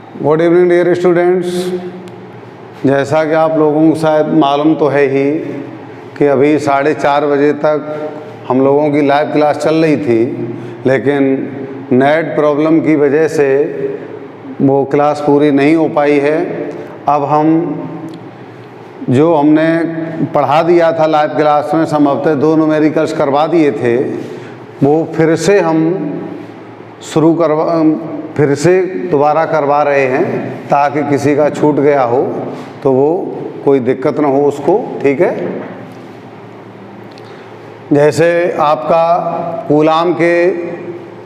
Good evening dear students. जैसा कि आप लोगों को शायद मालूम तो है ही कि अभी 4:30 बजे तक हम लोगों की लाइव क्लास चल रही थी, लेकिन नेट प्रॉब्लम की वजह से वो क्लास पूरी नहीं हो पाई है। अब हम जो हमने पढ़ा दिया था लाइव क्लास में, संभवतः 2 न्यूमेरिकल्स करवा दिए थे, वो फिर से हम फिर से दोबारा करवा रहे हैं ताकि किसी का छूट गया हो तो वो कोई दिक्कत ना हो उसको। ठीक है, जैसे आपका कूलाम के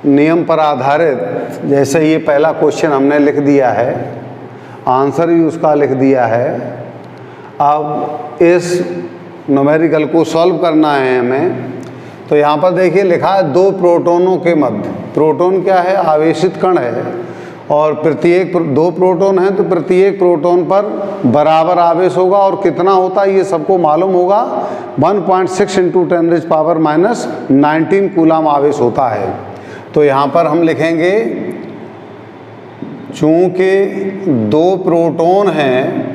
नियम पर आधारित जैसे ये पहला क्वेश्चन हमने लिख दिया है, आंसर भी उसका लिख दिया है। अब इस न्यूमेरिकल को सॉल्व करना है हमें। तो यहाँ पर देखिए लिखा है 2 प्रोटोनों के मध्य। प्रोटॉन क्या है? आवेशित कण है, और प्रत्येक 2 प्रोटॉन हैं तो प्रत्येक प्रोटॉन पर बराबर आवेश होगा, और कितना होता है ये सबको मालूम होगा। 1.6 × 10⁻⁻19 कूलाम आवेश होता है। तो यहाँ पर हम लिखेंगे चूँकि 2 प्रोटॉन हैं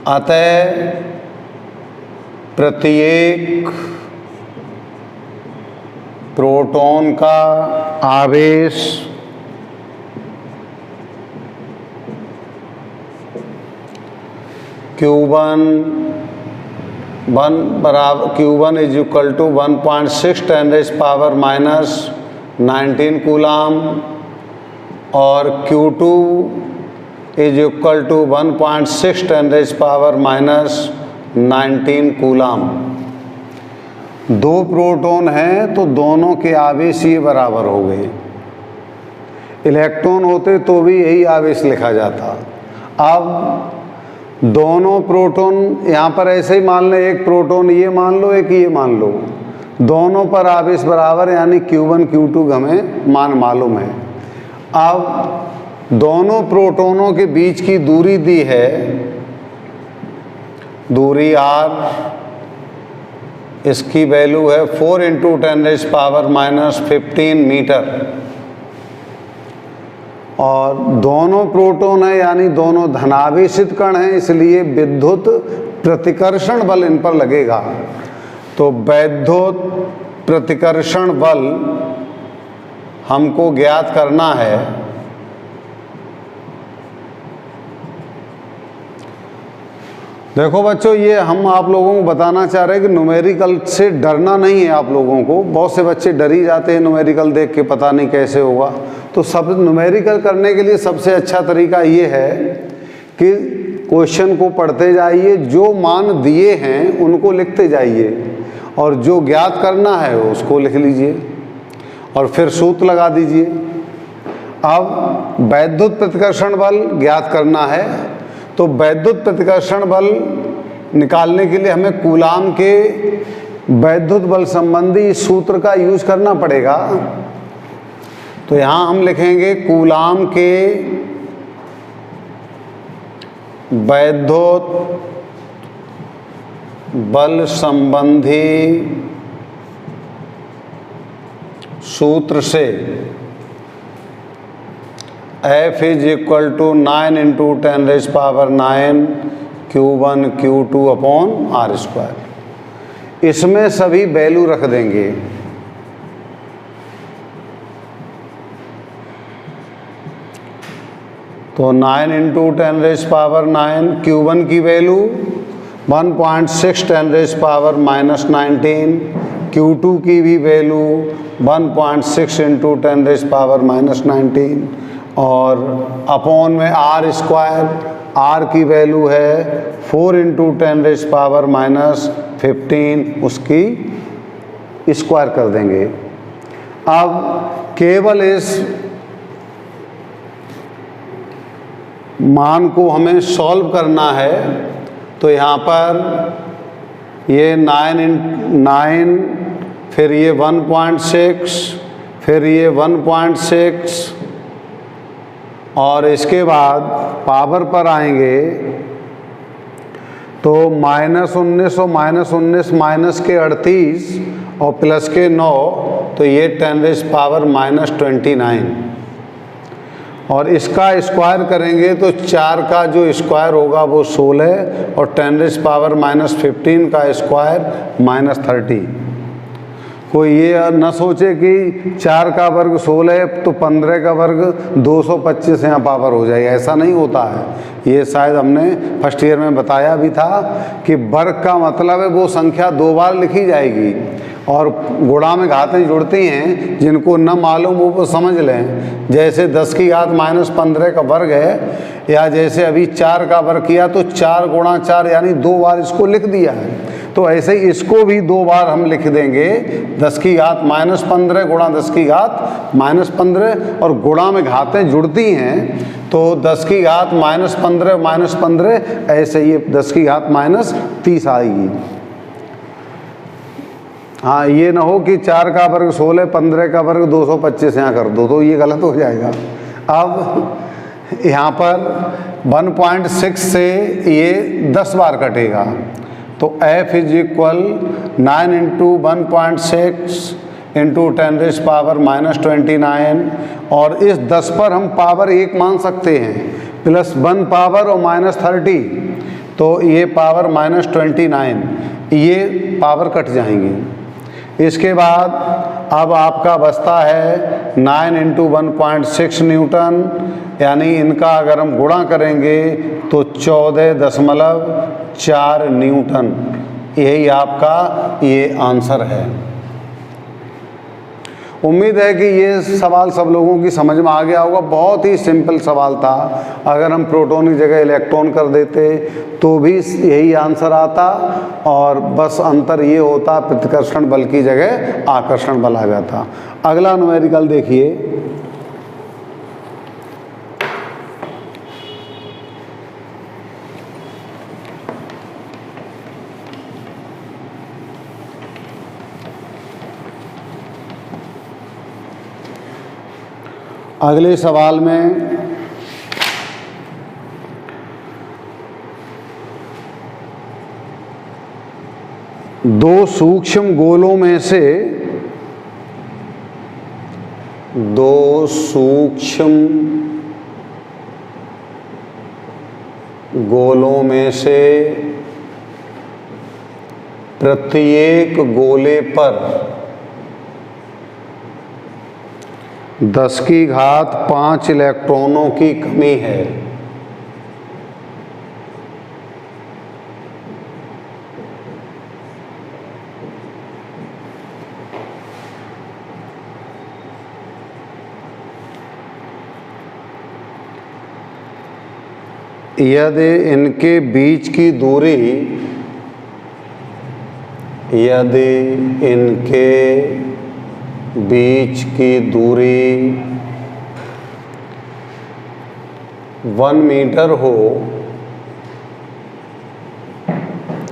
अतः प्रत्येक प्रोटॉन का आवेश Q1 is equal to 1.6 × 10⁻⁻19 coulomb, और Q2 is equal to 1.6 × 10⁻⁻19 coulomb. 2 proton हैं तो दोनों के आवेश ये बराबर हो गए। इलेक्ट्रॉन होते तो भी यही आवेश लिखा जाता। अब दोनों प्रोटॉन यहाँ पर ऐसे ही मान लें, एक प्रोटॉन ये मान लो, एक ये मान लो, दोनों पर आवेश बराबर, यानी Q1 Q2 हमें मान मालूम है। अब दोनों प्रोटॉनों के बीच की दूरी दी है, दूरी r, इसकी वैल्यू है 4 × 10⁻⁻15 मीटर, और दोनों प्रोटॉन है यानी दोनों धनावेशित कण हैं, इसलिए विद्युत प्रतिकर्षण बल इन पर लगेगा। तो वैद्युत प्रतिकर्षण बल हमको ज्ञात करना है। देखो बच्चों, ये हम आप लोगों को बताना चाह रहे हैं कि न्यूमेरिकल से डरना नहीं है आप लोगों को। बहुत से बच्चे डर ही जाते हैं न्यूमेरिकल देख के, पता नहीं कैसे होगा। तो सब न्यूमेरिकल करने के लिए सबसे अच्छा तरीका ये है कि क्वेश्चन को पढ़ते जाइए, जो मान दिए हैं उनको लिखते जाइए, और जो ज्ञात करना है उसको लिख लीजिए और फिर सूत्र लगा दीजिए। अब वैद्युत प्रतिकर्षण बल ज्ञात करना है, तो वैद्युत प्रतिकर्षण बल निकालने के लिए हमें कूलाम के वैद्युत बल संबंधी सूत्र का यूज करना पड़ेगा। तो यहाँ हम लिखेंगे कूलाम के वैद्युत बल संबंधी सूत्र से F is equal to 9 × 10⁻⁹ Q1 Q2 upon r²। इसमें सभी वैल्यू रख देंगे। तो 9 × 10⁻⁹ Q1 की वैल्यू 1.6 × 10⁻⁻19, Q2 की भी वैल्यू 1.6 × 10⁻⁻19, और अपॉन में r²। r की वैल्यू है 4 × 10⁻⁻15, उसकी स्क्वायर कर देंगे। अब केवल इस मान को हमें सॉल्व करना है। तो यहाँ पर ये 9, फिर ये 1.6, फिर ये 1.6, और इसके बाद पावर पर आएंगे तो -19 और -19 माइनस के 38 और प्लस के 9, तो ये 10⁻⁻29। और इसका स्क्वायर करेंगे तो 4 का जो स्क्वायर होगा वो 16 और 10⁻⁻15 का स्क्वायर -30। कोई ये न सोचे कि 4 का वर्ग 16 तो 15 का वर्ग 225 यहाँ पावर हो जाएगा, ऐसा नहीं होता है। ये शायद हमने फर्स्ट ईयर में बताया भी था कि वर्ग का मतलब है वो संख्या 2 बार लिखी जाएगी और गुणा में घातें जुड़ती हैं, जिनको न मालूम हो वो समझ लें। जैसे 10 की घात -15 का वर्ग है, या जैसे अभी 4 का वर्ग किया तो 4 गुणा 4 यानी 2 बार इसको लिख दिया है। तो ऐसे ही इसको भी 2 बार हम लिख देंगे, 10 की घात -15 गुणा 10 की घात -15, और गुणा में घातें जुड़ती हैं तो 10 की घात -15 ऐसे ये 10 की घात -30 आएगी। हाँ, ये ना हो कि 4 का वर्ग 16, 15 का वर्ग 225 यहाँ कर दो, तो ये गलत हो जाएगा। अब यहाँ पर 1.6 से ये 10 बार कटेगा, तो f = 9 × 1.6 × 10⁻⁻29, और इस 10 पर हम पावर 1 मान सकते हैं, +1 पावर और -30, तो ये पावर -29, ये पावर कट जाएंगे। इसके बाद अब आपका बचता है 9 × 1.6 न्यूटन, यानी इनका अगर हम गुणा करेंगे तो 14.4 न्यूटन। यही आपका ये आंसर है। उम्मीद है कि ये सवाल सब लोगों की समझ में आ गया होगा। बहुत ही सिंपल सवाल था। अगर हम प्रोटॉन की जगह इलेक्ट्रॉन कर देते तो भी यही आंसर आता, और बस अंतर ये होता प्रतिकर्षण बल की जगह आकर्षण बल आ जाता। अगला न्यूमेरिकल देखिए। अगले सवाल में दो सूक्ष्म गोलों में से प्रत्येक गोले पर 10 की घात 5 इलेक्ट्रॉनों की कमी है। यदि इनके बीच की दूरी 1 मीटर हो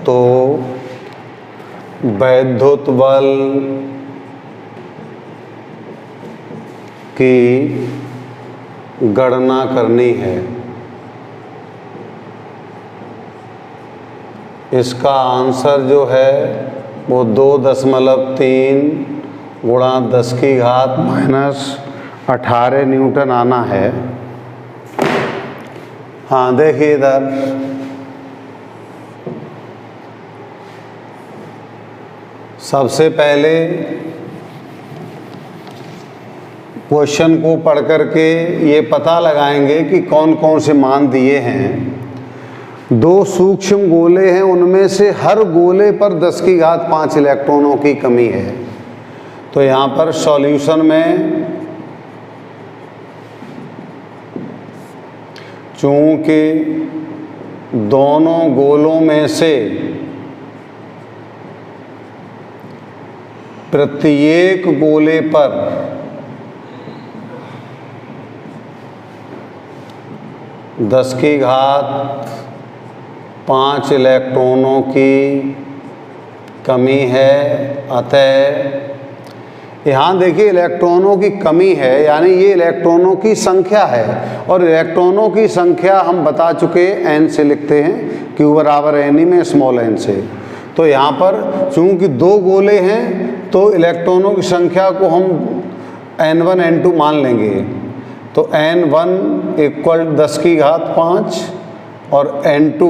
तो वैद्युत बल की गणना करनी है। इसका आंसर जो है वो 2.3 गुणा 10 की घात -18 न्यूटन आना है। हाँ, देखिए इधर सबसे पहले क्वेश्चन को पढ़ करके ये पता लगाएंगे कि कौन कौन से मान दिए हैं। 2 सूक्ष्म गोले हैं, उनमें से हर गोले पर 10 की घात 5 इलेक्ट्रॉनों की कमी है। तो यहाँ पर सॉल्यूशन में चूंकि दोनों गोलों में से प्रत्येक गोले पर 10 की घात 5 इलेक्ट्रॉनों की कमी है, अतः यहाँ देखिए इलेक्ट्रॉनों की कमी है, यानी ये इलेक्ट्रॉनों की संख्या है, और इलेक्ट्रॉनों की संख्या हम बता चुके n से लिखते हैं, Q = ne में स्मॉल n से। तो यहाँ पर चूंकि 2 गोले हैं तो इलेक्ट्रॉनों की संख्या को हम n1 n2 मान लेंगे। तो n1 इक्वल 10 की घात 5 और n2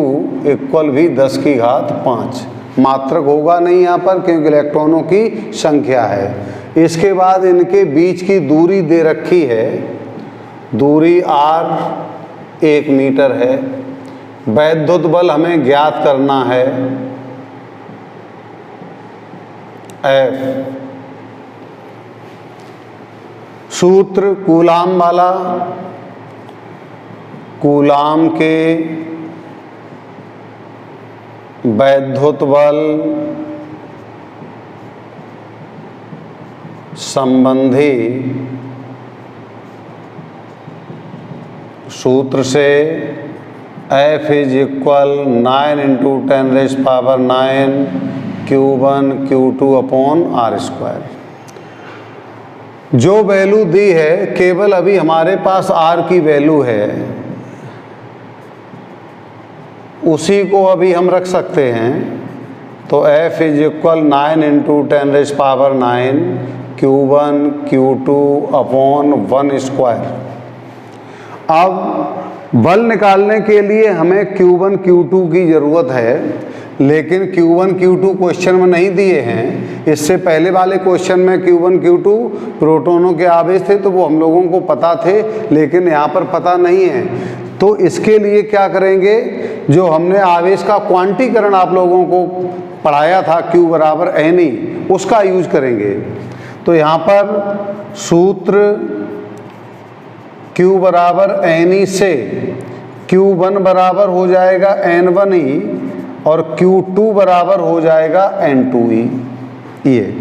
इक्वल भी 10 की घात 5। मात्रक होगा नहीं यहाँ पर क्योंकि इलेक्ट्रॉनों की संख्या है। इसके बाद इनके बीच की दूरी दे रखी है, दूरी r 1 मीटर है। वैद्युत बल हमें ज्ञात करना है F। सूत्र कूलाम वाला, कूलाम के वैद्युत बल संबंधी सूत्र से F is equal 9 into 10⁹ Q1 Q2 upon r²। जो वैल्यू दी है केवल अभी हमारे पास r की वैल्यू है, उसी को अभी हम रख सकते हैं। तो F is equal 9 into 10⁹ Q1 Q2 upon 1²। अब बल निकालने के लिए हमें Q1 Q2 की ज़रूरत है, लेकिन Q1 Q2 क्वेश्चन में नहीं दिए हैं। इससे पहले वाले क्वेश्चन में Q1 Q2 प्रोटॉनों के आवेश थे, तो वो हम लोगों को पता थे, लेकिन यहाँ पर पता नहीं है। तो इसके लिए क्या करेंगे, जो हमने आवेश का क्वांटीकरण आप लोगों को पढ़ाया था Q बराबर NE, उसका यूज करेंगे। तो यहाँ पर सूत्र Q बराबर NE से Q1 बराबर हो जाएगा N1E और Q2 बराबर हो जाएगा N2E। ये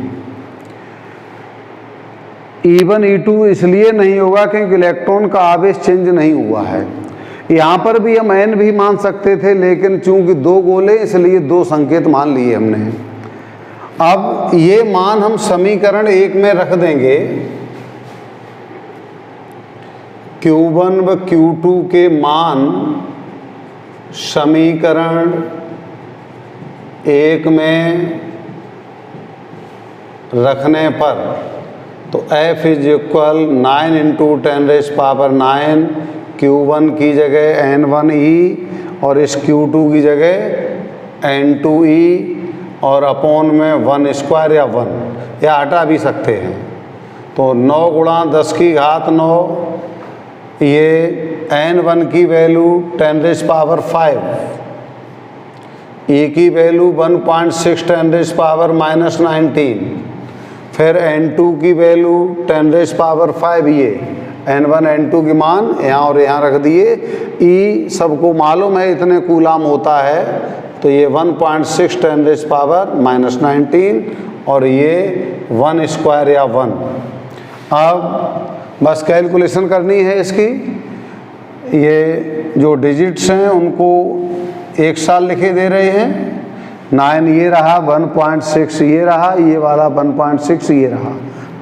E1 E2 इसलिए नहीं होगा क्योंकि इलेक्ट्रॉन का आवेश चेंज नहीं हुआ है। यहाँ पर भी हम N भी मान सकते थे, लेकिन चूंकि 2 गोले इसलिए 2 संकेत मान लिए हमने। अब ये मान हम समीकरण 1 में रख देंगे। Q1 व Q2 के मान समीकरण 1 में रखने पर तो F is equal 9 into 10⁹ Q1 की जगह N1E और इस Q2 की जगह N2E और अपॉन में 1² या 1 या हटा भी सकते हैं। तो 9 गुणा 10 की घात 9, ये N1 की वैल्यू 10⁵, E की वैल्यू 1.6 10⁻⁻⁹, फिर N2 की वैल्यू 10⁵, ये N1 N2 की मान यहाँ और यहाँ रख दिए। E सबको मालूम है इतने कूलाम होता है, तो ये 1.6 10⁻⁻⁹ और ये 1² या 1। अब बस कैलकुलेशन करनी है इसकी। ये जो डिजिट्स हैं उनको एक साल लिखे दे रहे हैं। 9 ये रहा, 1.6 ये रहा, ये वाला 1.6 ये रहा।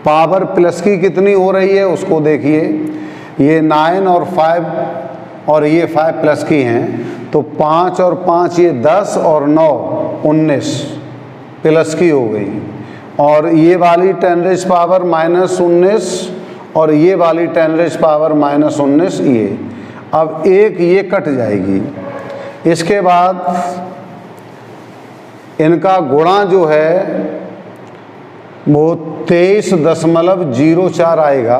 पावर प्लस की कितनी हो रही है उसको देखिए। ये 9 और 5 और ये 5 प्लस की हैं, तो 5 और 5 ये 10 और 9 19 प्लस की हो गई। और ये वाली 10⁻⁻⁹ और ये वाली 10⁻⁻⁹ ये। अब एक ये कट जाएगी। इसके बाद इनका गुणा जो है वो 23.04 आएगा,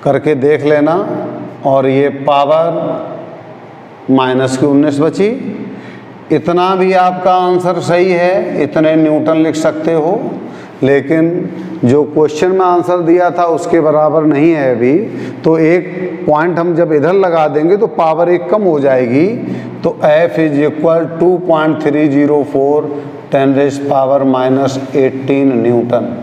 करके देख लेना। और ये पावर माइनस की 19 बची। इतना भी आपका आंसर सही है, इतने न्यूटन लिख सकते हो, लेकिन जो क्वेश्चन में आंसर दिया था उसके बराबर नहीं है अभी। तो एक पॉइंट हम जब इधर लगा देंगे तो पावर 1 कम हो जाएगी। तो F इज इक्वल 2.304 10⁻⁻18 न्यूटन,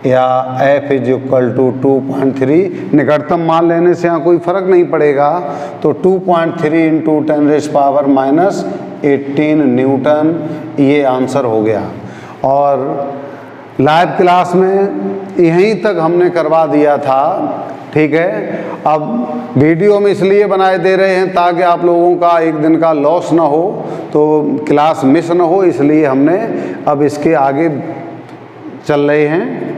या F इज इक्वल टू 2.3। निकटतम मान लेने से यहाँ कोई फ़र्क नहीं पड़ेगा। तो 2.3 इंटू 10⁻⁻18 न्यूटन ये आंसर हो गया। और लाइव क्लास में यहीं तक हमने करवा दिया था, ठीक है। अब वीडियो में इसलिए बनाए दे रहे हैं ताकि आप लोगों का एक दिन का लॉस ना हो, तो क्लास मिस ना हो, इसलिए हमने अब इसके आगे चल रहे हैं।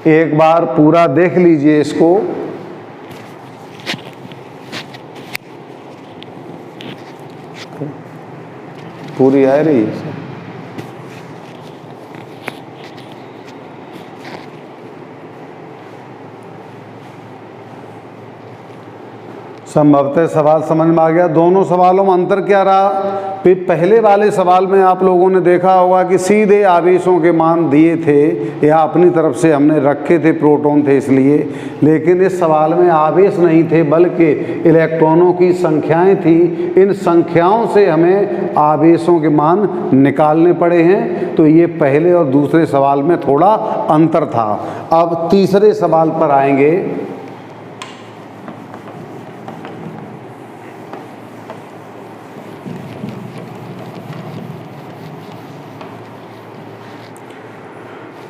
एक बार पूरा देख लीजिए इसको। पूरी आ रही है। संभवतः सवाल समझ में आ गया। दोनों सवालों में अंतर क्या रहा? पहले वाले सवाल में आप लोगों ने देखा होगा कि सीधे आवेशों के मान दिए थे या अपनी तरफ से हमने रखे थे, प्रोटॉन थे इसलिए। लेकिन इस सवाल में आवेश नहीं थे बल्कि इलेक्ट्रॉनों की संख्याएं थी। इन संख्याओं से हमें आवेशों के मान निकालने पड़े हैं। तो ये पहले और दूसरे सवाल में थोड़ा अंतर था। अब तीसरे सवाल पर आएंगे।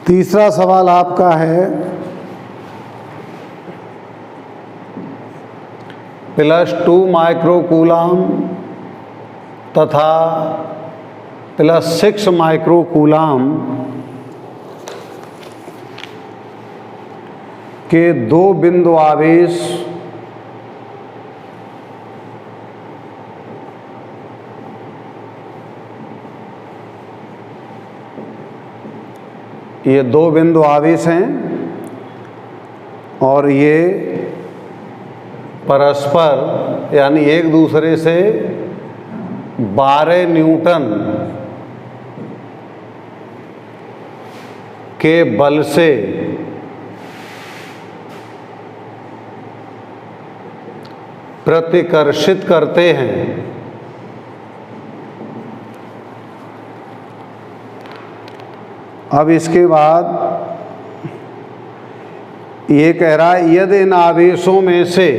तीसरा सवाल आपका है +2 माइक्रोकूलाम तथा +6 माइक्रोकूलाम के दो बिंदु आवेश ये दो बिंदु आवेश हैं और ये परस्पर यानी एक दूसरे से 12 न्यूटन के बल से प्रतिकर्षित करते हैं। अब इसके बाद ये कह रहा है यदि इन आवेशों में से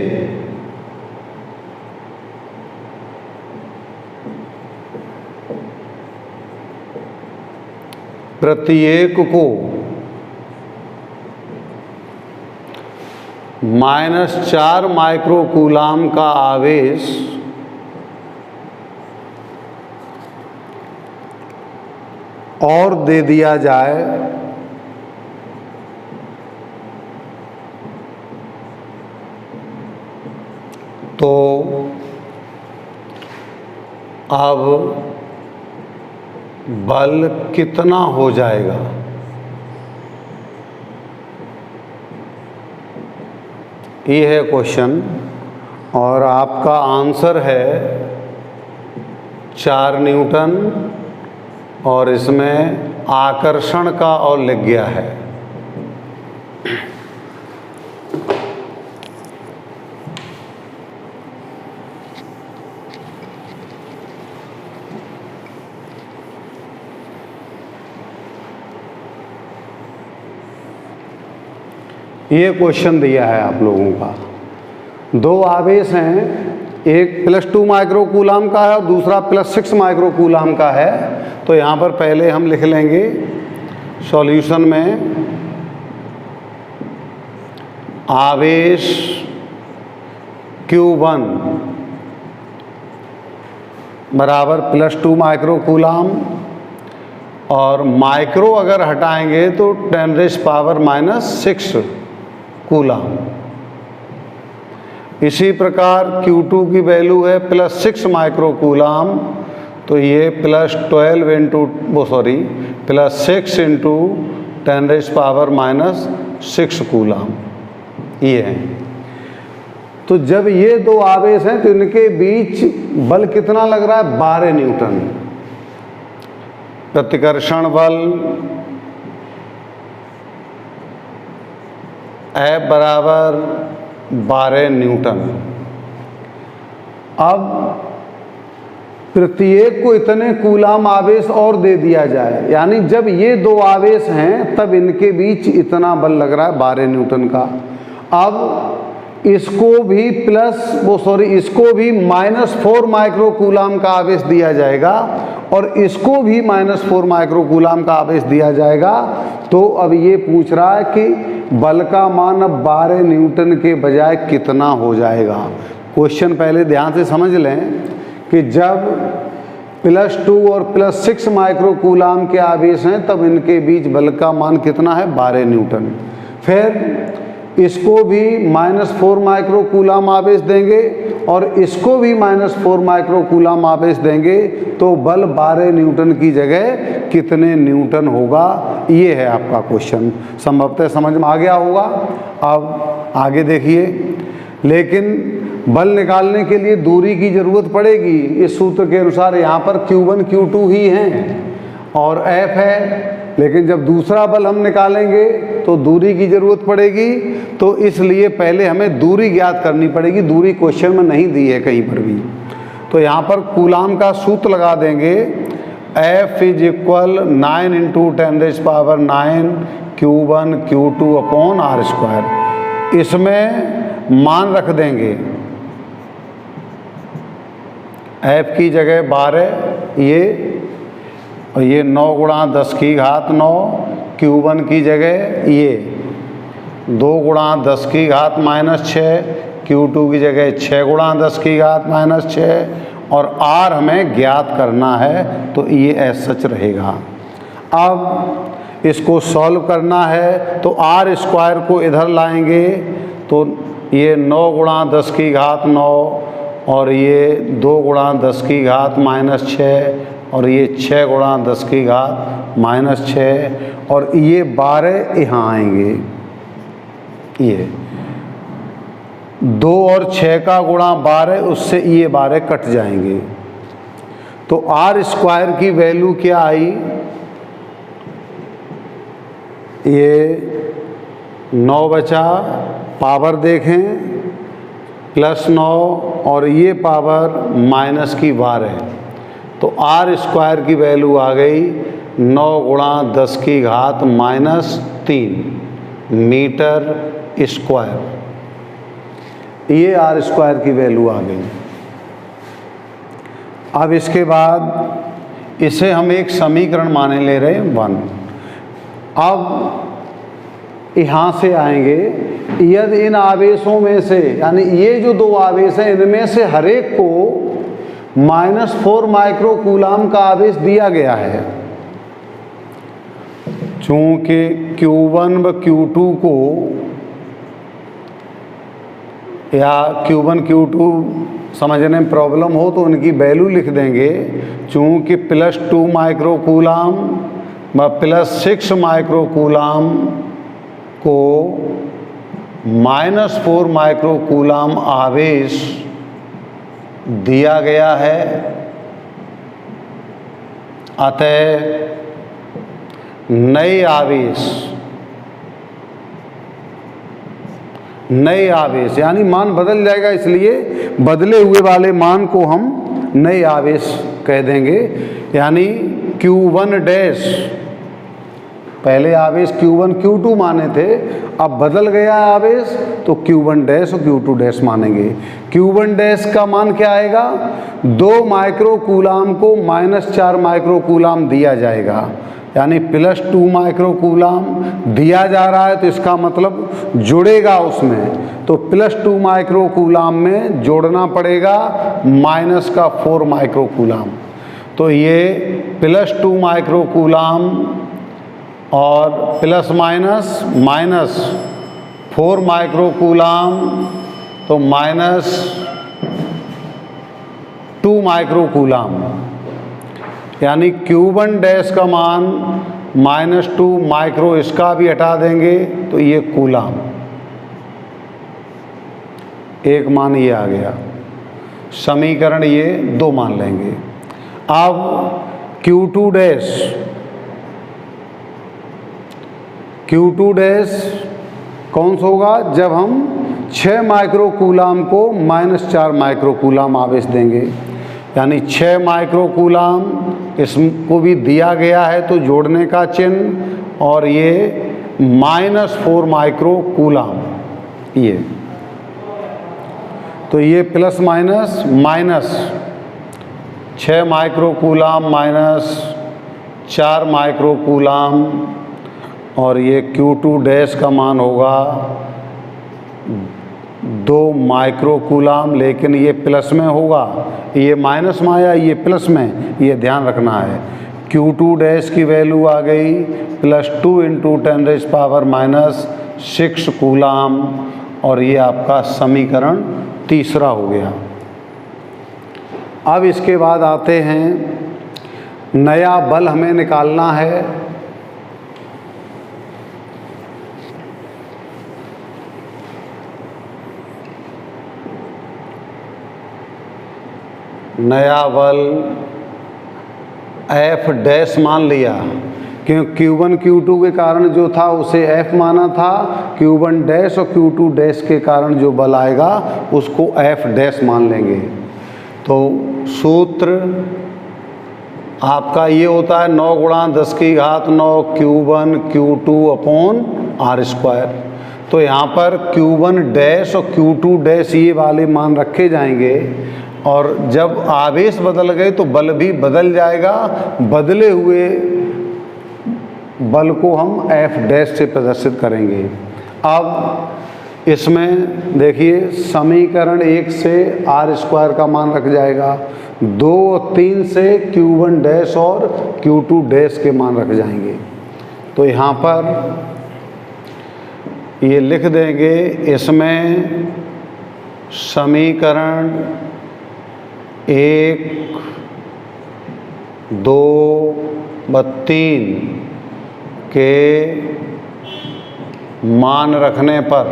प्रत्येक को -4 माइक्रोकूलाम का आवेश और दे दिया जाए तो अब बल कितना हो जाएगा? ये है क्वेश्चन और आपका आंसर है 4 न्यूटन और इसमें आकर्षण का और लिख गया है। ये क्वेश्चन दिया है आप लोगों का। दो आवेश हैं, एक +2 माइक्रोकूलाम का है और दूसरा +6 माइक्रोकूलाम का है। तो यहाँ पर पहले हम लिख लेंगे सॉल्यूशन में आवेश Q1 बराबर +2 माइक्रोकूलाम और माइक्रो अगर हटाएंगे तो 10⁻⁻6 कूलाम। इसी प्रकार Q2 की वैल्यू है +6 माइक्रोकूलाम, तो ये +6 × 10⁻⁻6 कूलाम ये है। तो जब ये दो आवेश हैं तो इनके बीच बल कितना लग रहा है? 12 न्यूटन। प्रतिकर्षण बल F बराबर 12 न्यूटन। अब प्रत्येक को इतने कूलाम आवेश और दे दिया जाए, यानी जब ये दो आवेश हैं तब इनके बीच इतना बल लग रहा है 12 न्यूटन का। अब इसको भी इसको भी -4 माइक्रोकूलाम का आवेश दिया जाएगा और इसको भी -4 माइक्रोकूलाम का आवेश दिया जाएगा। तो अब ये पूछ रहा है कि बल का मान अब 12 न्यूटन के बजाय कितना हो जाएगा। क्वेश्चन पहले ध्यान से समझ लें कि जब +2 और +6 माइक्रोकूलाम के आवेश हैं तब इनके बीच बल का मान कितना है? 12 न्यूटन। फिर इसको भी -4 माइक्रो कूलाम आवेश देंगे और इसको भी -4 माइक्रो कूलाम आवेश देंगे, तो बल 12 न्यूटन की जगह कितने न्यूटन होगा, ये है आपका क्वेश्चन। संभवतः समझ में आ गया होगा। अब आगे देखिए, लेकिन बल निकालने के लिए दूरी की ज़रूरत पड़ेगी। इस सूत्र के अनुसार यहाँ पर Q1 Q2 ही हैं और F है, लेकिन जब दूसरा बल हम निकालेंगे तो दूरी की ज़रूरत पड़ेगी, तो इसलिए पहले हमें दूरी ज्ञात करनी पड़ेगी। दूरी क्वेश्चन में नहीं दी है कहीं पर भी, तो यहाँ पर कूलाम का सूत्र लगा देंगे, F = 9 × 10⁹ Q1 Q2 upon r²। इसमें मान रख देंगे, F की जगह 12 ये, और ये 9 × 10⁻9, Q1 की जगह ये 2 × 10⁻⁻6, Q2 की जगह 6 × 10⁻⁻6, और R हमें ज्ञात करना है, तो ये ऐसा सच रहेगा। अब इसको सॉल्व करना है तो r² को इधर लाएंगे, तो ये 9 × 10⁻9 और ये 2 × 10⁻⁻6 और ये 6 × 10⁻⁻6 और ये 12 यहाँ आएंगे। ये 2 और 6 का गुणा 12, उससे ये 12 कट जाएंगे, तो r² की वैल्यू क्या आई, ये 9 बचा, पावर देखें +9 और ये पावर -12, तो r² की वैल्यू आ गई 9 × 10⁻³ मीटर²। ये r² की वैल्यू आ गई। अब इसके बाद इसे हम एक समीकरण माने ले रहे हैं 1। अब यहाँ से आएंगे, यदि इन आवेशों में से, यानी ये जो 2 आवेश हैं, इनमें से हर एक को -4 माइक्रो कूलाम का आवेश दिया गया है, चूँकि Q1 व Q2 को, या Q1 Q2 समझने में प्रॉब्लम हो तो उनकी वैल्यू लिख देंगे। चूँकि +2 माइक्रो कूलाम व +6 माइक्रो कूलाम को -4 माइक्रो कूलाम आवेश दिया गया है, अतः नए आवेश यानी मान बदल जाएगा, इसलिए बदले हुए वाले मान को हम नए आवेश कह देंगे। यानी Q1 डैश, पहले आवेश Q1 Q2 माने थे, अब बदल गया आवेश तो Q1 डैश और Q2 डैश मानेंगे। Q1 डैश का मान क्या आएगा, 2 माइक्रो कूलाम को -4 माइक्रो कूलाम दिया जाएगा, यानी +2 माइक्रो कूलाम दिया जा रहा है, तो इसका मतलब जुड़ेगा उसमें, तो +2 माइक्रो कूलाम में जोड़ना पड़ेगा -4 माइक्रो कूलाम, तो ये +2 माइक्रो कूलाम और ±4 माइक्रो कूलाम, तो -2 माइक्रो कूलाम, यानी Q1 डैश का मान -2 माइक्रो, इसका भी हटा देंगे तो ये कूलाम, एक मान ये आ गया। समीकरण ये 2 मान लेंगे। अब Q2 डैश कौन सा होगा, जब हम 6 माइक्रो कूलाम को -4 माइक्रो कूलाम आवेश देंगे, यानी 6 माइक्रो कूलाम इसको भी दिया गया है तो जोड़ने का चिन्ह, और ये -4 माइक्रो कूलाम, ये तो ये plus minus 6 micro coulomb -4 micro coulomb, और ये Q2 डैश का मान होगा 2 माइक्रो कूलाम, लेकिन ये प्लस में होगा, ये माइनस में आया, ये प्लस में, ये ध्यान रखना है। Q2 डैश की वैल्यू आ गई +2 × 10⁻⁻⁷ 6 कूलाम, और ये आपका समीकरण तीसरा हो गया। अब इसके बाद आते हैं, नया बल हमें निकालना है। नया बल F डैश मान लिया, क्योंकि Q1 Q2 के कारण जो था उसे F माना था। Q1 डैश और Q2 डैश के कारण जो बल आएगा उसको F डैश मान लेंगे। तो सूत्र आपका ये होता है 9 गुणा 10 की घात 9 Q1 Q2 अपॉन R²। तो यहाँ पर Q1 डैश और Q2 डैश ये वाले मान रखे जाएंगे, और जब आवेश बदल गए तो बल भी बदल जाएगा। बदले हुए बल को हम F डैश से प्रदर्शित करेंगे। अब इसमें देखिए, समीकरण 1 से R² का मान रख जाएगा, 2 और 3 से Q1 डैश और Q2 डैश के मान रख जाएंगे। तो यहाँ पर ये लिख देंगे, इसमें समीकरण 1, 2 व 3 के मान रखने पर,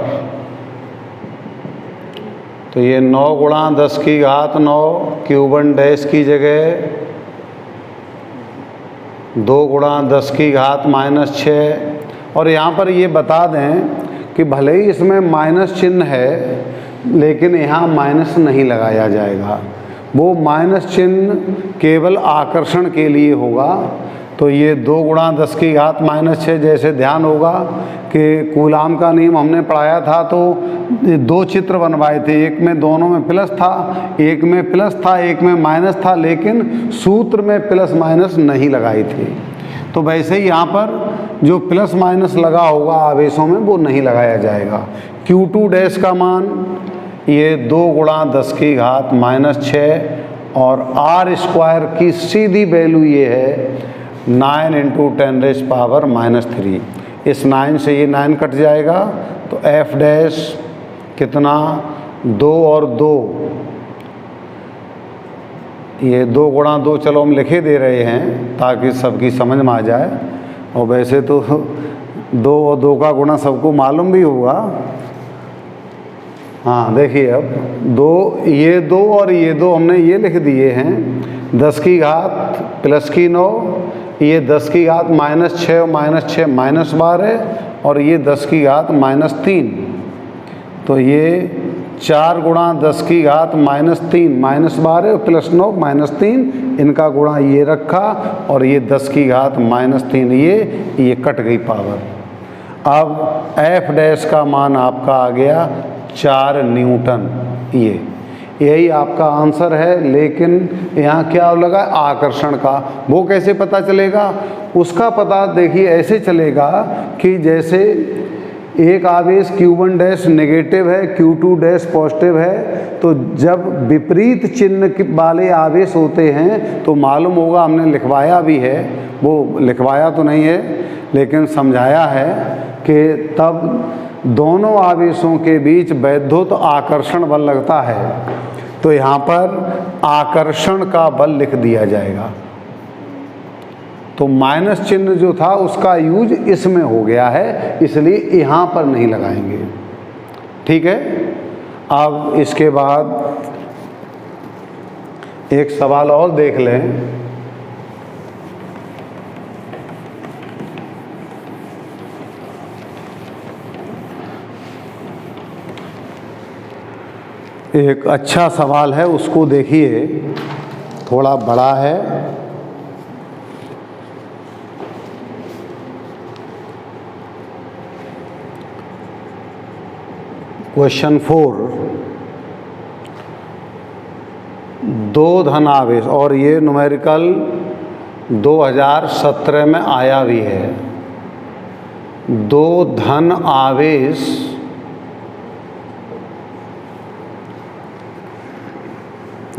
तो ये 9 गुणा 10 की घात 9 Q1 डैश की जगह 2 गुणा 10 की घात -6। और यहाँ पर ये बता दें कि भले ही इसमें माइनस चिन्ह है, लेकिन यहाँ माइनस नहीं लगाया जाएगा। वो माइनस चिन्ह केवल आकर्षण के लिए होगा। तो ये 2 गुणा 10 की घात -6, जैसे ध्यान होगा कि कूलाम का नियम हमने पढ़ाया था, तो ये 2 चित्र बनवाए थे, एक में दोनों में प्लस था, एक में प्लस था, एक में माइनस था, लेकिन सूत्र में प्लस माइनस नहीं लगाई थी। तो वैसे ही यहाँ पर जो प्लस माइनस लगा होगा आवेशों में, वो नहीं लगाया जाएगा। Q2 डैश का मान ये 2 गुणा 10 की घात -6, और R² की सीधी वैल्यू ये है 9 × 10⁻³ इस 9 से ये 9 कट जाएगा, तो F डैश कितना, 2 और 2, ये 2 गुणा 2 चलो हम लिखे दे रहे हैं ताकि सबकी समझ में आ जाए। और वैसे तो 2 और 2 का गुणा सबको मालूम भी होगा। हाँ देखिए, अब 2, ये 2 और ये 2 हमने ये लिख दिए हैं। 10 की घात प्लस की 9, ये 10 की घात -6 और -6 -12, और ये 10 की घात -3। तो ये 4 गुणा 10 की घात -3 -12 प्लस 9 -3, इनका गुणा ये रखा, और ये 10 की घात -3, ये कट गई पावर। अब F डैश का मान आपका आ गया 4 न्यूटन। यही आपका आंसर है। लेकिन यहाँ क्या लगा, आकर्षण का, वो कैसे पता चलेगा? उसका पता देखिए ऐसे चलेगा कि जैसे एक आवेश Q1 डैश नेगेटिव है, Q2 डैश पॉजिटिव है, तो जब विपरीत चिन्ह वाले आवेश होते हैं तो मालूम होगा, हमने लिखवाया भी है, वो लिखवाया तो नहीं है लेकिन समझाया है कि तब दोनों आवेशों के बीच वैद्युत आकर्षण बल लगता है। तो यहाँ पर आकर्षण का बल लिख दिया जाएगा। तो माइनस चिन्ह जो था उसका यूज इसमें हो गया है, इसलिए यहाँ पर नहीं लगाएंगे। ठीक है। अब इसके बाद एक सवाल और देख लें। एक अच्छा सवाल है, उसको देखिए, थोड़ा बड़ा है। क्वेश्चन 4, 2 धन आवेश, और ये न्यूमेरिकल 2017 में आया भी है। 2 धन आवेश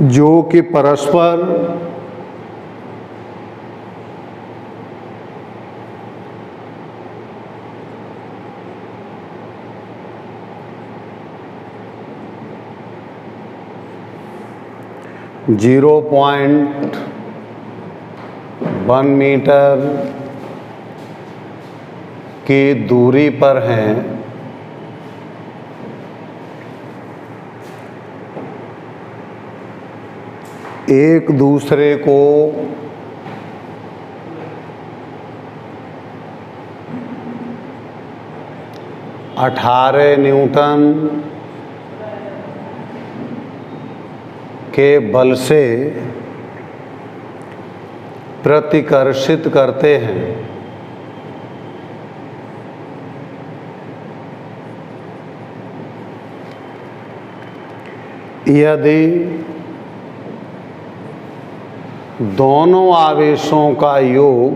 जो कि परस्पर 0.1 मीटर की दूरी पर हैं, एक दूसरे को 18 न्यूटन के बल से प्रतिकर्षित करते हैं। यदि दोनों आवेशों का योग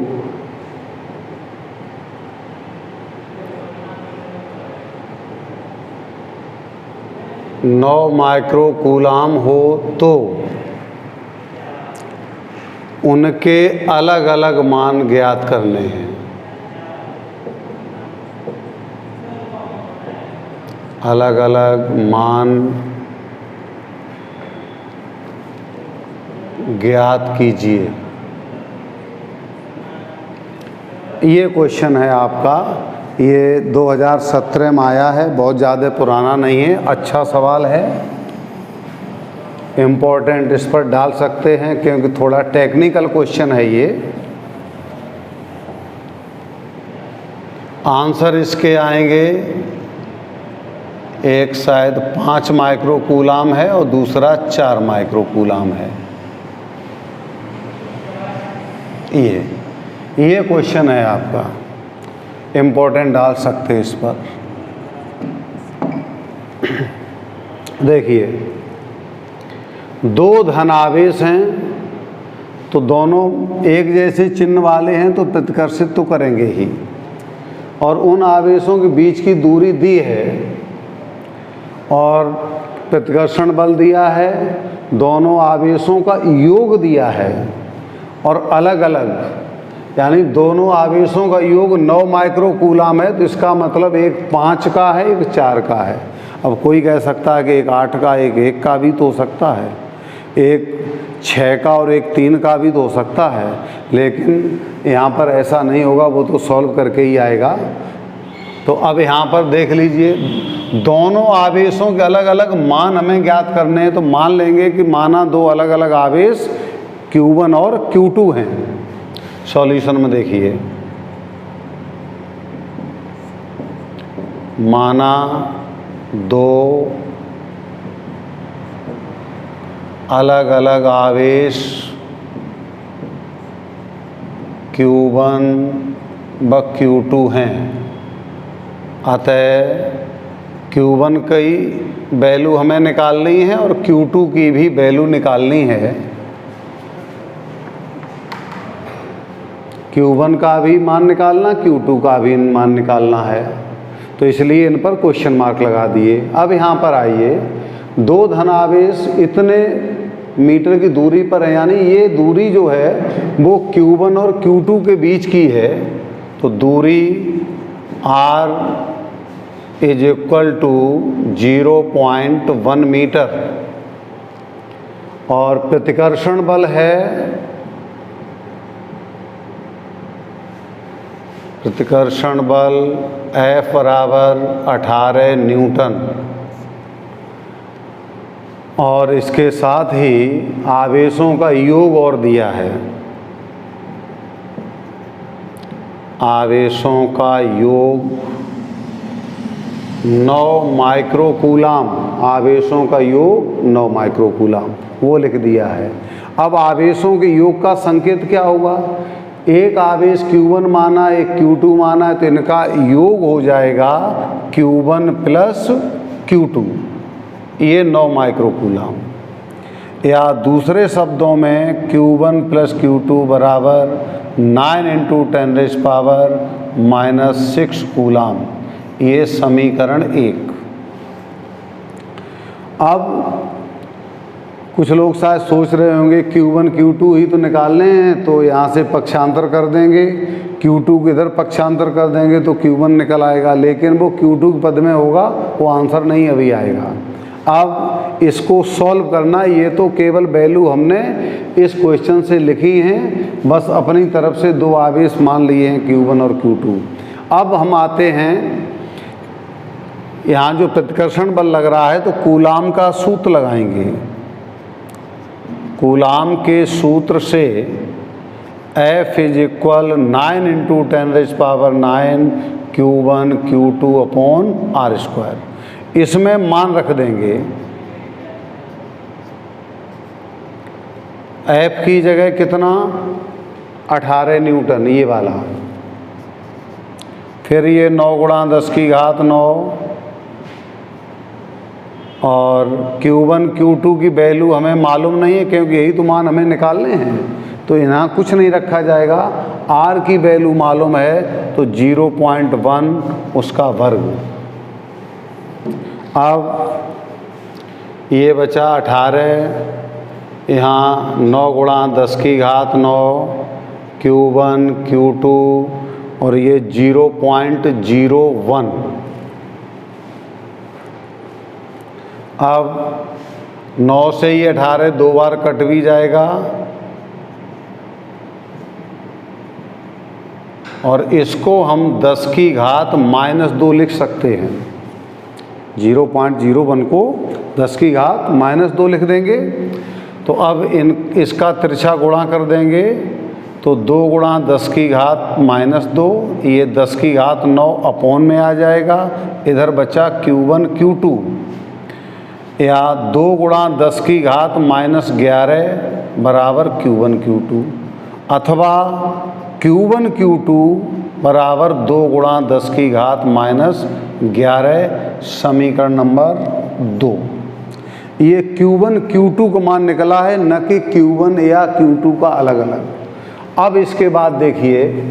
9 माइक्रोकूलाम हो तो उनके अलग अलग मान ज्ञात करने हैं। अलग अलग मान ज्ञात कीजिए। ये क्वेश्चन है आपका, ये 2017 में आया है, बहुत ज़्यादा पुराना नहीं है, अच्छा सवाल है, इम्पोर्टेंट, इस पर डाल सकते हैं क्योंकि थोड़ा टेक्निकल क्वेश्चन है ये। आंसर इसके आएंगे, एक शायद 5 माइक्रोकूलाम है और दूसरा 4 माइक्रोकूलाम है। ये क्वेश्चन है आपका, इम्पोर्टेंट डाल सकते हैं इस पर। देखिए, 2 धनावेश हैं तो दोनों एक जैसे चिन्ह वाले हैं तो प्रतिकर्षित तो करेंगे ही, और उन आवेशों के बीच की दूरी दी है और प्रतिकर्षण बल दिया है, दोनों आवेशों का योग दिया है और अलग अलग, यानी दोनों आवेशों का योग 9 माइक्रोकूलाम है, तो इसका मतलब एक 5 का है, एक 4 का है। अब कोई कह सकता है कि एक 8 का, एक 1 का भी तो हो सकता है, एक 6 का और एक 3 का भी तो हो सकता है, लेकिन यहाँ पर ऐसा नहीं होगा, वो तो सॉल्व करके ही आएगा। तो अब यहाँ पर देख लीजिए, दोनों आवेशों के अलग अलग मान हमें ज्ञात करने हैं, तो मान लेंगे कि माना 2 अलग अलग आवेश Q1 और Q2 हैं। सॉल्यूशन में देखिए, माना 2 अलग अलग आवेश Q1 व Q2 हैं, अतः Q1 की वैल्यू हमें निकालनी है और Q2 की भी वैल्यू निकालनी है। Q1 का भी मान निकालना, Q2 का भी मान निकालना है, तो इसलिए इन पर क्वेश्चन मार्क लगा दिए। अब यहाँ पर आइए, 2 धनावेश इतने मीटर की दूरी पर है, यानी ये दूरी जो है वो Q1 और Q2 के बीच की है, तो दूरी R is equal to 0.1 metre और प्रतिकर्षण बल है, प्रतिकर्षण बल F बराबर 18 न्यूटन, और इसके साथ ही आवेशों का योग और दिया है। आवेशों का योग 9 माइक्रोकूलाम, आवेशों का योग 9 माइक्रोकूलाम, वो लिख दिया है। अब आवेशों के योग का संकेत क्या होगा, एक आवेश Q1 माना, एक Q2 माना है, तो इनका योग हो जाएगा Q1 प्लस Q2, ये 9 माइक्रोकूलाम, या दूसरे शब्दों में Q1 प्लस Q2 बराबर 9 × 10⁻⁻6 कूलाम, ये समीकरण 1। अब कुछ लोग शायद सोच रहे होंगे Q1 Q2 ही तो निकालने हैं, तो यहाँ से पक्षांतर कर देंगे, Q2 को इधर पक्षांतर कर देंगे तो Q1 निकल आएगा, लेकिन वो Q2 के पद में होगा, वो आंसर नहीं अभी आएगा। अब इसको सॉल्व करना, ये तो केवल वैल्यू हमने इस क्वेश्चन से लिखी हैं, बस अपनी तरफ से दो आवेश मान लिए हैं Q1 और Q2। अब हम आते हैं यहाँ जो प्रतिकर्षण बल लग रहा है तो कूलाम का सूत्र लगाएंगे। कूलाम के सूत्र से F = 9 × 10⁹ Q1 Q2 upon R²। इसमें मान रख देंगे F की जगह कितना 18 न्यूटन ये वाला, फिर ये 9 × 10⁹ और Q1 Q2 की वैल्यू हमें मालूम नहीं है क्योंकि यही तो मान हमें निकालने हैं, तो यहाँ कुछ नहीं रखा जाएगा। R की वैल्यू मालूम है तो 0.1 उसका वर्ग। अब ये बचा 18, यहाँ 9 × 10⁹ Q1 Q2 और ये 0.01। अब 9 से ही 18 दो बार कट भी जाएगा और इसको हम 10⁻² लिख सकते हैं। 0.01 को 10⁻² लिख देंगे। तो अब इसका तिरछा गुणा कर देंगे तो 2 × 10⁻², ये 10⁹ अपॉन में आ जाएगा। इधर बचा Q1 Q2 या 2 × 10⁻11 बराबर Q1 Q2 अथवा Q1 Q2 बराबर 2 × 10⁻11 समीकरण नंबर 2। ये Q1 Q2 का मान निकला है, न कि Q1 या Q2 का अलग अलग। अब इसके बाद देखिए,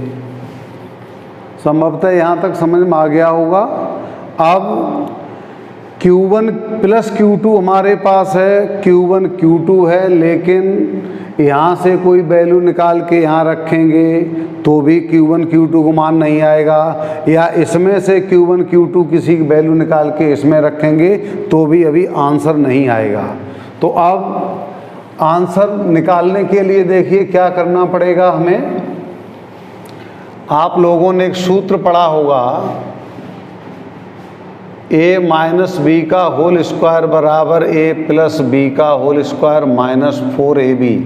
संभवतः यहाँ तक समझ में आ गया होगा। अब Q1 + Q2 हमारे पास है, Q1 Q2 है, लेकिन यहाँ से कोई वैल्यू निकाल के यहाँ रखेंगे तो भी Q1 Q2 को मान नहीं आएगा, या इसमें से Q1 Q2 किसी की वैल्यू निकाल के इसमें रखेंगे तो भी अभी आंसर नहीं आएगा। तो अब आंसर निकालने के लिए देखिए क्या करना पड़ेगा हमें। आप लोगों ने एक सूत्र पढ़ा होगा, a - b का होल स्क्वायर बराबर a + b का होल स्क्वायर -4ab।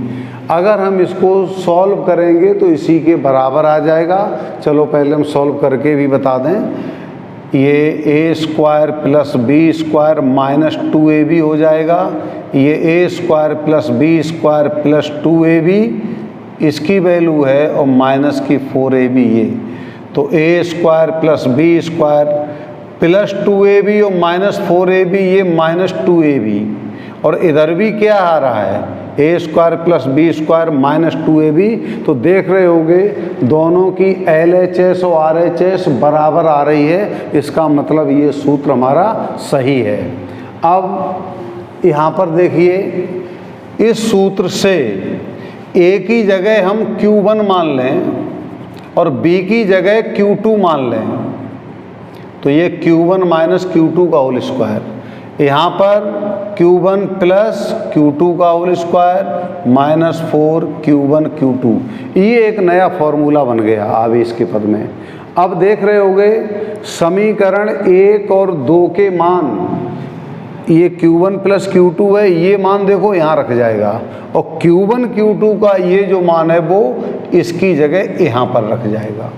अगर हम इसको सॉल्व करेंगे तो इसी के बराबर आ जाएगा। चलो पहले हम सॉल्व करके भी बता दें। ये a² + b² -2ab हो जाएगा। ये a² + b² + 2ab इसकी वैल्यू है और माइनस की 4ab ये, तो a² + b² + 2ab और -4ab ये -2ab, और इधर भी क्या आ रहा है a² + b² -2ab। तो देख रहे होंगे दोनों की LHS और RHS बराबर आ रही है, इसका मतलब ये सूत्र हमारा सही है। अब यहाँ पर देखिए, इस सूत्र से a की जगह हम Q1 मान लें और b की जगह Q2 मान लें, तो ये Q1 - Q2 का होल स्क्वायर, यहाँ पर Q1 + Q2 का होल स्क्वायर -4 Q1 Q2, ये एक नया फॉर्मूला बन गया आवेश के पद में। अब देख रहे होंगे समीकरण 1 और 2 के मान, ये Q1 + Q2 है, ये मान देखो यहाँ रख जाएगा, और Q1 Q2 का ये जो मान है वो इसकी जगह यहाँ पर रख जाएगा।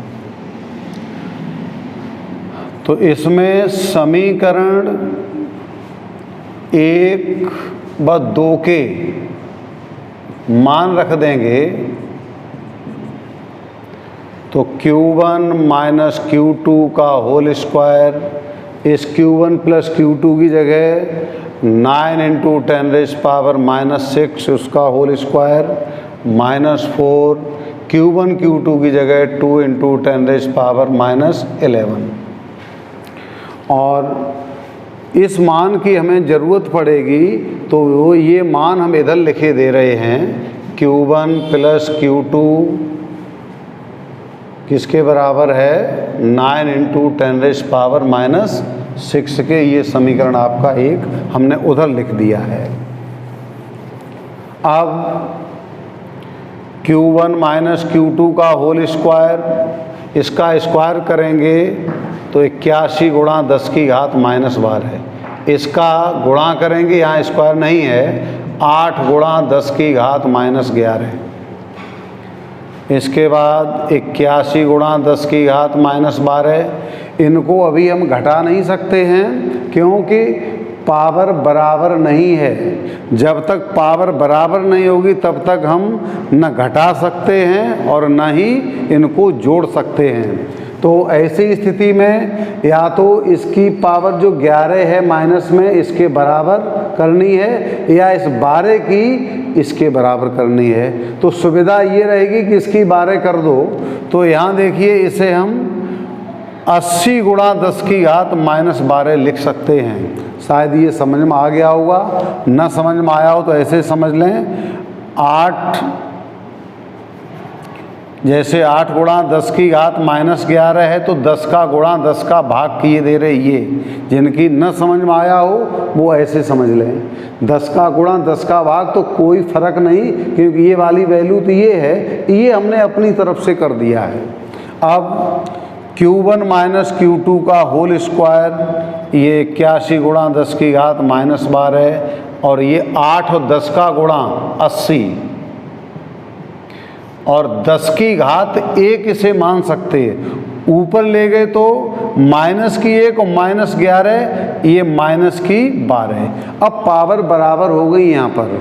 तो इसमें समीकरण 1 व 2 के मान रख देंगे तो Q1 - Q2 का होल स्क्वायर, इस Q1 + Q2 की जगह 9 × 10⁻⁻6 उसका होल स्क्वायर -4, Q1 Q2 की जगह 2 × 10⁻11। और इस मान की हमें ज़रूरत पड़ेगी तो वो ये मान हम इधर लिखे दे रहे हैं, Q1 + Q2 किसके बराबर है 9 × 10⁻⁻⁶ के। ये समीकरण आपका एक हमने उधर लिख दिया है। अब Q1 - Q2 का होल स्क्वायर, इसका स्क्वायर करेंगे तो 81 × 10⁻⁻12 है। इसका गुणा करेंगे, यहाँ स्क्वायर नहीं है, 8 × 10⁻⁻11। इसके बाद 81 × 10⁻⁻12। इनको अभी हम घटा नहीं सकते हैं क्योंकि पावर बराबर नहीं है। जब तक पावर बराबर नहीं होगी तब तक हम न घटा सकते हैं और न ही इनको जोड़ सकते हैं। तो ऐसी स्थिति में या तो इसकी पावर जो 11 है माइनस में इसके बराबर करनी है या इस 12 की इसके बराबर करनी है। तो सुविधा ये रहेगी कि इसकी 12 कर दो। तो यहाँ देखिए इसे हम 80 × 10⁻⁻12 लिख सकते हैं। शायद ये समझ में आ गया होगा, न समझ में आया हो तो ऐसे समझ लें। 8 जैसे 8 × 10⁻⁻11 है तो 10 का गुणा 10 का भाग किए दे रहे ये। जिनकी न समझ में आया हो वो ऐसे समझ लें, 10 का गुणा 10 का भाग, तो कोई फ़र्क नहीं क्योंकि ये वाली वैल्यू तो ये है, ये हमने अपनी तरफ से कर दिया है। अब Q1 - Q2 का होल स्क्वायर, ये 81 × 10⁻⁻12 और ये 8 और 10 का गुणा 80 और 10⁻1 इसे मान सकते हैं। ऊपर ले गए तो -1 और -11, ये -12। अब पावर बराबर हो गई यहाँ पर।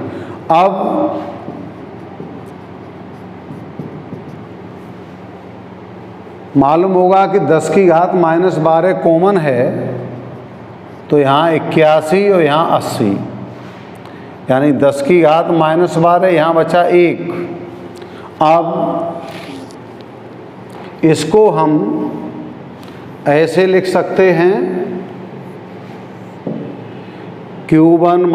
अब मालूम होगा कि 10⁻⁻12 कॉमन है, तो यहाँ 81 और यहाँ 80, यानी 10⁻⁻12, यहाँ बचा 1। अब इसको हम ऐसे लिख सकते हैं, Q1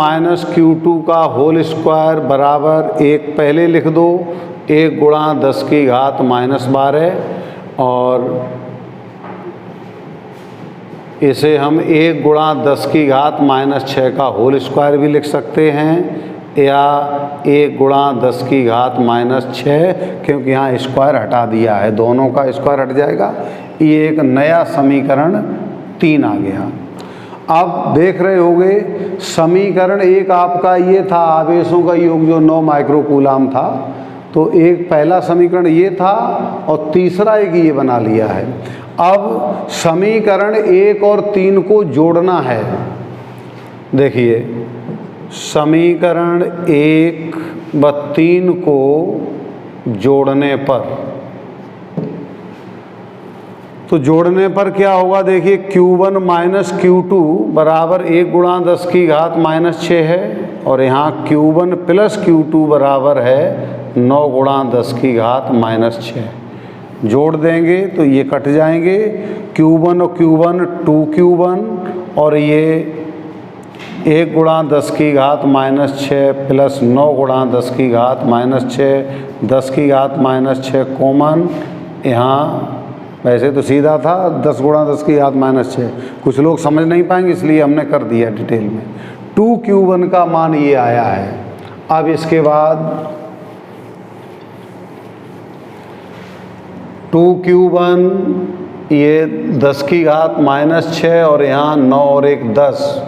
- Q2 का होल स्क्वायर बराबर 1 पहले लिख दो, 1 × 10⁻⁻12 और इसे हम 1 × 10⁻⁻6 का होल स्क्वायर भी लिख सकते हैं या 1 × 10⁻⁻6, क्योंकि यहाँ स्क्वायर हटा दिया है, दोनों का स्क्वायर हट जाएगा। ये एक नया समीकरण 3 आ गया। अब देख रहे होंगे समीकरण 1 आपका ये था, आवेशों का योग जो 9 माइक्रोकूलाम था। तो एक पहला समीकरण ये था और तीसरा एक ये बना लिया है। अब समीकरण 1 और 3 को जोड़ना है। देखिए समीकरण 1 व 3 को जोड़ने पर, तो जोड़ने पर क्या होगा, देखिए Q1 - Q2 बराबर 1 × 10⁻⁻6 है और यहाँ Q1 + Q2 बराबर है 9 × 10⁻⁻6। जोड़ देंगे तो ये कट जाएंगे, Q1 और Q1 2Q1 और ये 1 × 10⁻⁻6 + 9 × 10⁻⁻6, 10⁻⁻6 कॉमन। यहाँ वैसे तो सीधा था 10 × 10⁻⁻6, कुछ लोग समझ नहीं पाएंगे इसलिए हमने कर दिया डिटेल में। 2Q1 का मान ये आया है। अब इसके बाद 2Q1 ये 10⁻⁻6 और यहाँ 9 और 1 10,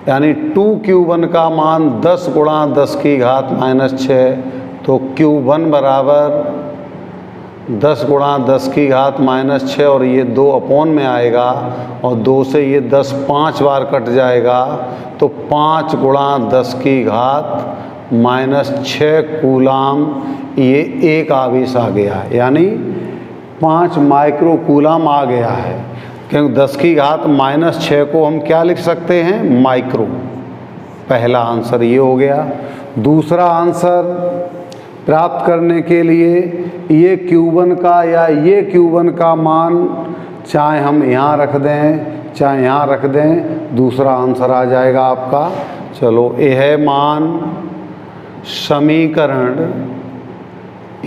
यानी 2Q1 का मान 10 × 10⁻⁻6। तो Q1 बराबर 10 × 10⁻⁻6 और ये 2 में आएगा और 2 से ये 10 5 बार कट जाएगा, तो 5 × 10⁻⁻6 कूलाम ये एक आवेश आ गया, यानी 5 माइक्रोकूलाम आ गया है। क्योंकि 10⁻⁻6 को हम क्या लिख सकते हैं, माइक्रो। पहला आंसर ये हो गया। दूसरा आंसर प्राप्त करने के लिए ये Q1 का या ये Q1 का मान चाहे हम यहाँ रख दें चाहे यहाँ रख दें, दूसरा आंसर आ जाएगा आपका। चलो यह मान समीकरण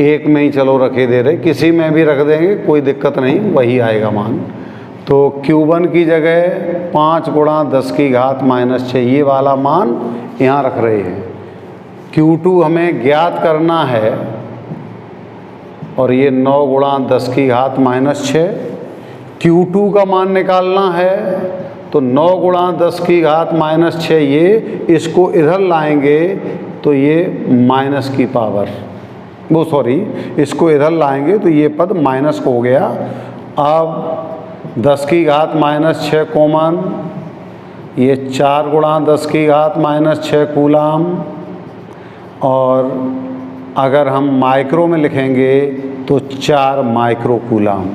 एक में ही चलो रखे दे रहे, किसी में भी रख देंगे कोई दिक्कत नहीं, वही आएगा मान। तो Q1 की जगह 5 गुणा 10 की घात -6 ये वाला मान यहाँ रख रहे हैं। Q2 हमें ज्ञात करना है और ये 9 गुणा 10 की घात -6। Q2 का मान निकालना है तो 9 गुणा 10 की घात -6 ये, इसको इधर लाएंगे तो ये माइनस की पावर, वो सॉरी इसको इधर लाएंगे तो ये पद माइनस हो गया। अब 10 की घात -6 कॉमन, ये 4 गुणा 10 की घात -6 कूलाम, और अगर हम माइक्रो में लिखेंगे तो 4 माइक्रो कूलाम।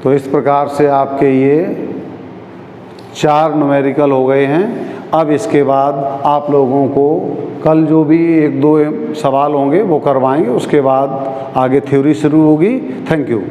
तो इस प्रकार से आपके ये 4 न्यूमेरिकल हो गए हैं। अब इसके बाद आप लोगों को कल जो भी 1-2 सवाल होंगे वो करवाएंगे, उसके बाद आगे थ्योरी शुरू होगी। Thank you.